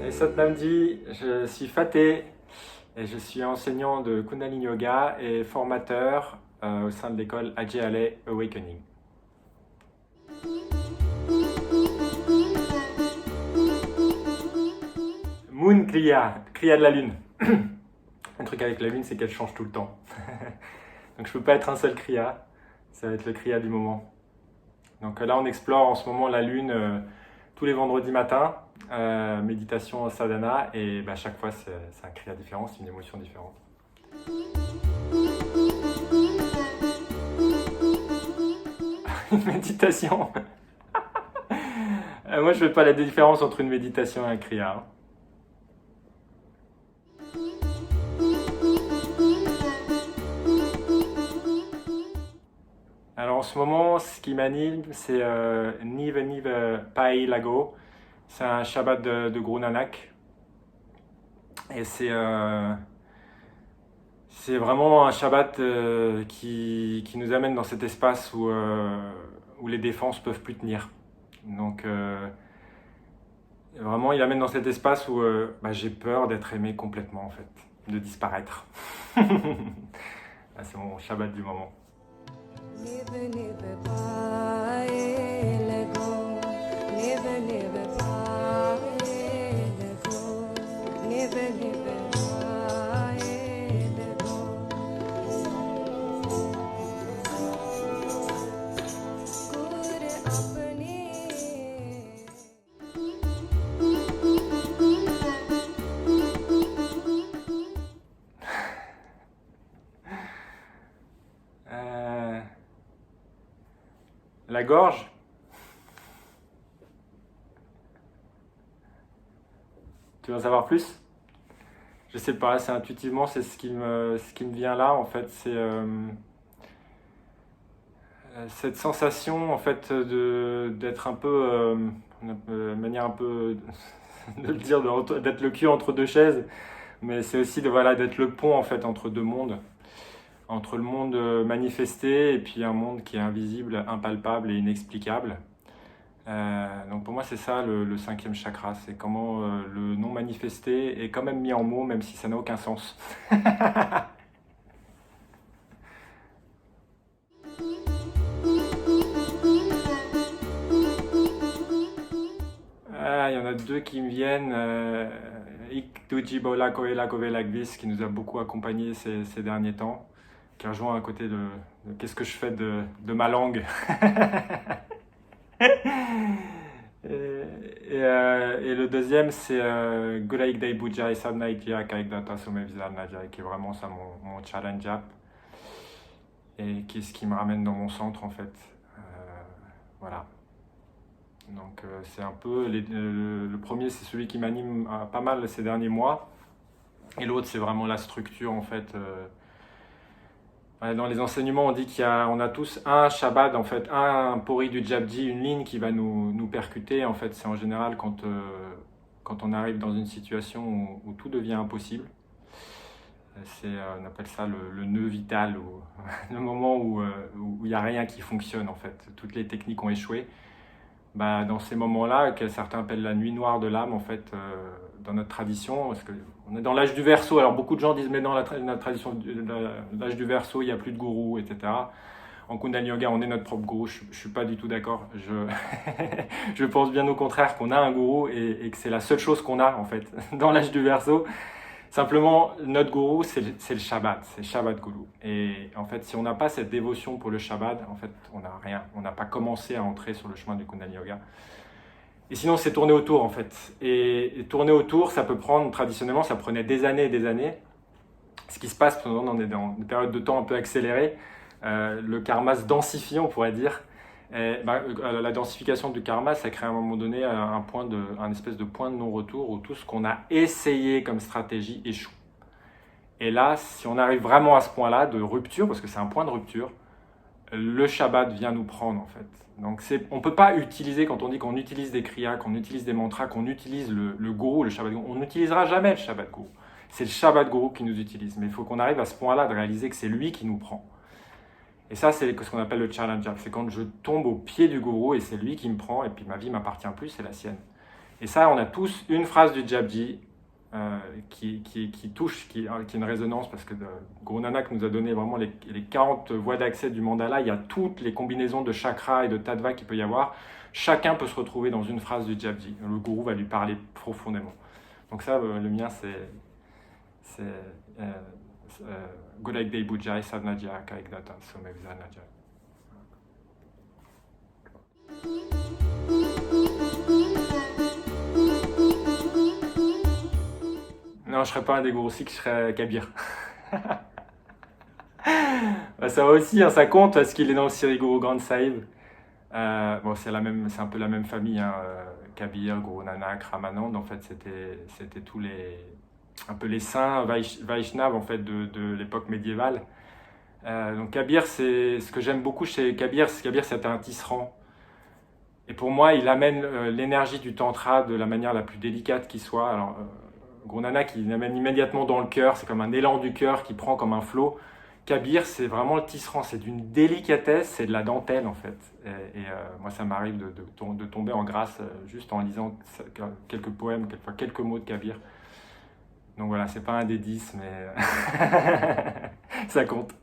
Et Satnamji, je suis Fateh et je suis enseignant de Kundalini Yoga et formateur au sein de l'école Ajay Awakening. Moon Kriya, Kriya de la Lune. Le truc avec la Lune, c'est qu'elle change tout le temps. Donc je ne peux pas être un seul Kriya, ça va être le Kriya du moment. Donc là, on explore en ce moment la Lune tous les vendredis matins, méditation sadhana, et chaque fois, c'est un Kriya différent, c'est une émotion différente. Une méditation. Moi, je ne fais pas la différence entre une méditation et un Kriya. Alors en ce moment, ce qui m'anime, c'est Nive Nive Pai Lago. C'est un Shabbat de Guru Nanak. Et c'est vraiment un Shabbat qui nous amène dans cet espace où les défenses peuvent plus tenir. Donc vraiment, il amène dans cet espace où j'ai peur d'être aimé complètement en fait, de disparaître. C'est mon Shabbat du moment. Nive nive pae lago, nive nive pae lago, nive nive pae lago. Gur apne. La gorge. Tu veux en savoir plus? Je sais pas, c'est intuitivement, c'est ce qui me vient là en fait, c'est cette sensation en fait d'être un peu, de manière un peu de le dire, d'être le cul entre deux chaises, mais c'est aussi d'être le pont en fait entre deux mondes. Entre le monde manifesté et puis un monde qui est invisible, impalpable et inexplicable. Donc pour moi c'est ça le cinquième chakra, c'est comment le non manifesté est quand même mis en mots même si ça n'a aucun sens. Il y en a deux qui me viennent. Iktujibola Koela Kovelakvis qui nous a beaucoup accompagnés ces derniers temps, qui rejoint à côté de qu'est-ce que je fais de ma langue. Et le deuxième, c'est Gulaik Daibuja et Sadnaikya Kaikdata Somevizarnajai, qui est vraiment ça mon challenge up. Et qui est ce qui me ramène dans mon centre en fait. Voilà. Donc c'est un peu, le premier c'est celui qui m'anime pas mal ces derniers mois. Et l'autre c'est vraiment la structure en fait. Dans les enseignements, on dit qu'on a tous un Shabbat, en fait, un pori du Japji, une ligne qui va nous percuter. En fait, c'est en général quand on arrive dans une situation où tout devient impossible. On appelle ça le nœud vital, ou le moment où il n'y a rien qui fonctionne, en fait. Toutes les techniques ont échoué. Dans ces moments-là, que certains appellent la nuit noire de l'âme, en fait, dans notre tradition, parce qu'on est dans l'âge du Verseau. Alors beaucoup de gens disent mais dans notre tradition, l'âge du Verseau, il n'y a plus de gourou, etc. En Kundalini Yoga, on est notre propre gourou. Je ne suis pas du tout d'accord. Je pense bien au contraire qu'on a un gourou et que c'est la seule chose qu'on a en fait dans l'âge du Verseau. Simplement, notre gourou, c'est le Shabbat, c'est le Shabbat Guru. Et en fait, si on n'a pas cette dévotion pour le Shabbat, en fait, on n'a rien. On n'a pas commencé à entrer sur le chemin du Kundalini Yoga. Et sinon, c'est tourner autour, en fait. Et tourner autour, ça peut prendre, traditionnellement, ça prenait des années et des années. Ce qui se passe, on est dans des périodes de temps un peu accélérées. Le karma se densifie, on pourrait dire. La densification du karma, ça crée à un moment donné un espèce de point de non-retour où tout ce qu'on a essayé comme stratégie échoue. Et là, si on arrive vraiment à ce point-là de rupture, parce que c'est un point de rupture, le Shabbat vient nous prendre en fait. Donc on ne peut pas utiliser, quand on dit qu'on utilise des kriyas, qu'on utilise des mantras, qu'on utilise le gourou, le Shabbat gourou, on n'utilisera jamais le Shabbat gourou. c'est le Shabbat Guru qui nous utilise. Mais il faut qu'on arrive à ce point-là de réaliser que c'est lui qui nous prend. Et ça, c'est ce qu'on appelle le challenge. C'est quand je tombe au pied du gourou et c'est lui qui me prend et puis ma vie m'appartient plus, c'est la sienne. Et ça, on a tous une phrase du Japji qui touche, qui a une résonance parce que Guru Nanak nous a donné vraiment les 40 voies d'accès du mandala. Il y a toutes les combinaisons de chakras et de tattva qu'il peut y avoir. Chacun peut se retrouver dans une phrase du Japji. Le gourou va lui parler profondément. Donc ça, le mien, c'est Godaik Dei Bujai Sadnaja Kaikdata Somevzanaja. Non, je ne serais pas un des gourous sikhs, je serais Kabir. Bah, ça va aussi, hein, ça compte parce qu'il est dans le Sri Guru Granth Sahib. Bon, c'est un peu la même famille, hein, Kabir, Guru Nanak, Ramanand. En fait, c'était tous un peu les saints Vaishnav en fait de l'époque médiévale. Donc Kabir, c'est ce que j'aime beaucoup chez Kabir. Kabir, c'est un tisserand. Et pour moi, il amène l'énergie du tantra de la manière la plus délicate qui soit. Alors, Guru Nanak, il l'amène immédiatement dans le cœur. C'est comme un élan du cœur qui prend comme un flot. Kabir, c'est vraiment le tisserand. C'est d'une délicatesse, c'est de la dentelle en fait. Et moi, ça m'arrive de tomber en grâce juste en lisant quelques poèmes, quelques mots de Kabir. Donc voilà, c'est pas un des 10, mais ça compte.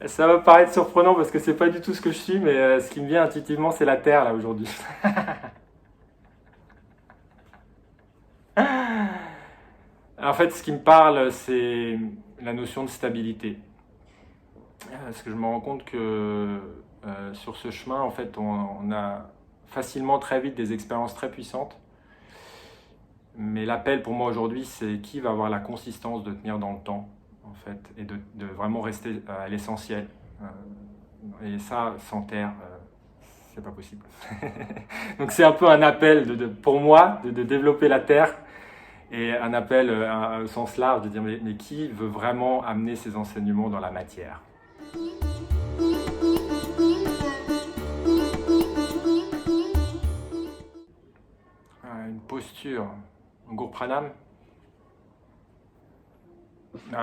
Ça va paraître surprenant parce que c'est pas du tout ce que je suis, mais ce qui me vient intuitivement, c'est la Terre là aujourd'hui. En fait, ce qui me parle, c'est la notion de stabilité. Parce que je me rends compte que sur ce chemin, en fait, on a facilement très vite des expériences très puissantes. Mais l'appel pour moi aujourd'hui, c'est qui va avoir la consistance de tenir dans le temps, en fait, et de vraiment rester à l'essentiel. Et ça, sans terre, c'est pas possible. Donc c'est un peu un appel pour moi de développer la terre et un appel au sens large de dire mais qui veut vraiment amener ces enseignements dans la matière? Une posture, un Guru Pranam.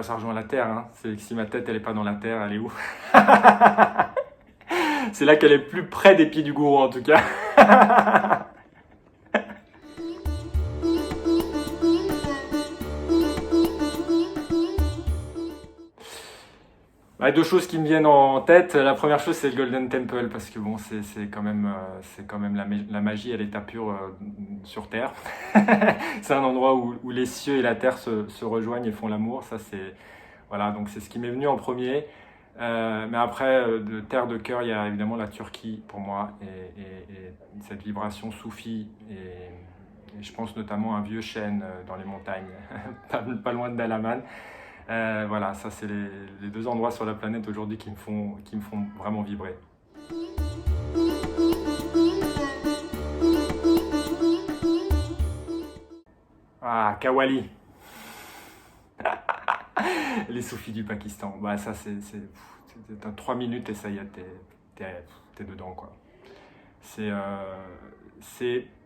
Ça rejoint la terre, hein. C'est que si ma tête elle est pas dans la terre, elle est où? C'est là qu'elle est plus près des pieds du gourou en tout cas. Deux choses qui me viennent en tête. La première chose, c'est le Golden Temple, parce que bon, c'est quand même la magie, elle est à pure sur Terre. C'est un endroit où les cieux et la terre se rejoignent et font l'amour. Ça, voilà, donc c'est ce qui m'est venu en premier. Mais après, de terre de cœur, il y a évidemment la Turquie pour moi et cette vibration soufie. Et je pense notamment à un vieux chêne dans les montagnes, pas loin de Dalaman. Voilà, ça c'est les deux endroits sur la planète aujourd'hui qui me font vraiment vibrer. Ah, Kawali. Les soufis du Pakistan. Bah, ça c'est 3 minutes et ça y est, t'es dedans quoi.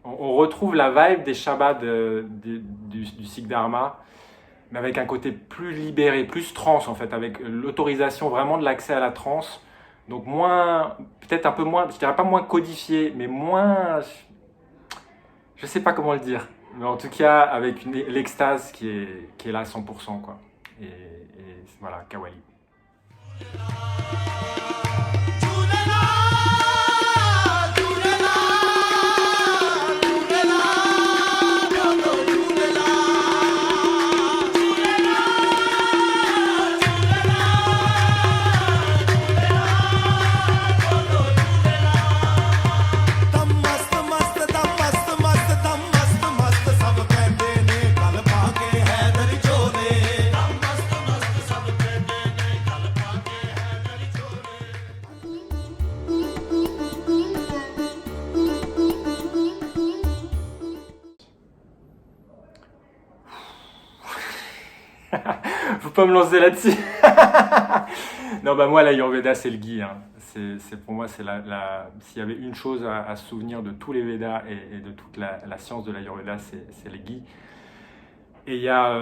On retrouve la vibe des Shabbats du Sikh Dharma, mais avec un côté plus libéré, plus trance en fait, avec l'autorisation vraiment de l'accès à la trance. Donc peut-être un peu moins, je dirais pas moins codifié, mais moins, je sais pas comment le dire, mais en tout cas avec l'extase qui est là à 100% quoi. Et voilà, Kawali. Faut pas me lancer là-dessus. Non, bah moi, l'Ayurveda, c'est le gui, hein. Pour moi, s'il y avait une chose à se souvenir de tous les Védas et de toute la science de l'Ayurveda, c'est le gui. Et il y a,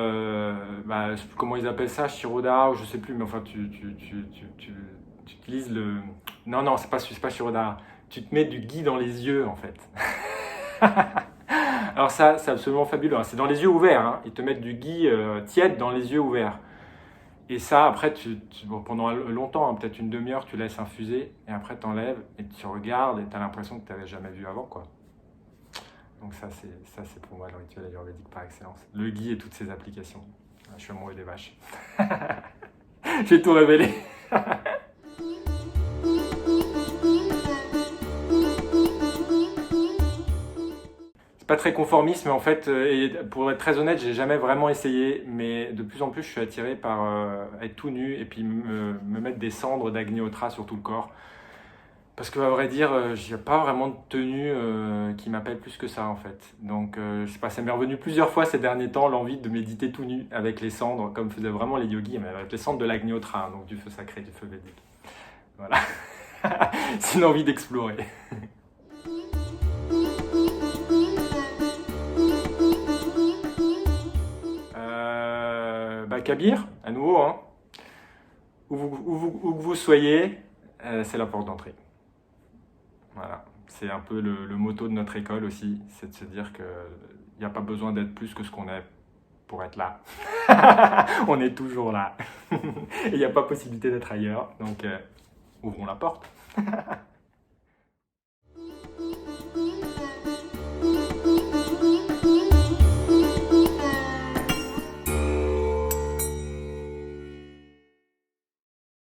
bah, je sais plus comment ils appellent ça, Shirodhara, ou je sais plus, mais enfin, tu utilises le... Non, non, c'est pas Shirodhara. Tu te mets du gui dans les yeux, en fait. Alors ça, c'est absolument fabuleux, hein. C'est dans les yeux ouverts, hein. Ils te mettent du gui tiède dans les yeux ouverts. Et ça, après, bon, pendant longtemps, hein, peut-être une demi-heure, tu laisses infuser, et après, tu enlèves, et tu regardes, et tu as l'impression que tu n'avais jamais vu avant, quoi. Donc ça, c'est pour moi le rituel ayurvédique par excellence. Le ghee et toutes ses applications. Je suis amoureux des vaches. J'ai tout révélé. C'est pas très conformiste, mais en fait, et pour être très honnête, j'ai jamais vraiment essayé, mais de plus en plus, je suis attiré par être tout nu et puis me mettre des cendres d'Agnihotra sur tout le corps. Parce que, à vrai dire, j'ai pas vraiment de tenue qui m'appelle plus que ça, en fait. Donc, je sais pas, ça m'est revenu plusieurs fois ces derniers temps, l'envie de méditer tout nu avec les cendres, comme faisaient vraiment les yogis, mais avec les cendres de l'Agnihotra, hein, donc du feu sacré, du feu védique. Voilà. C'est une envie d'explorer. Kabir, à nouveau, hein. Où que vous soyez, c'est la porte d'entrée. Voilà. C'est un peu le motto de notre école aussi, c'est de se dire qu'il n'y a pas besoin d'être plus que ce qu'on est pour être là. On est toujours là. Et il n'y a pas possibilité d'être ailleurs, donc ouvrons la porte.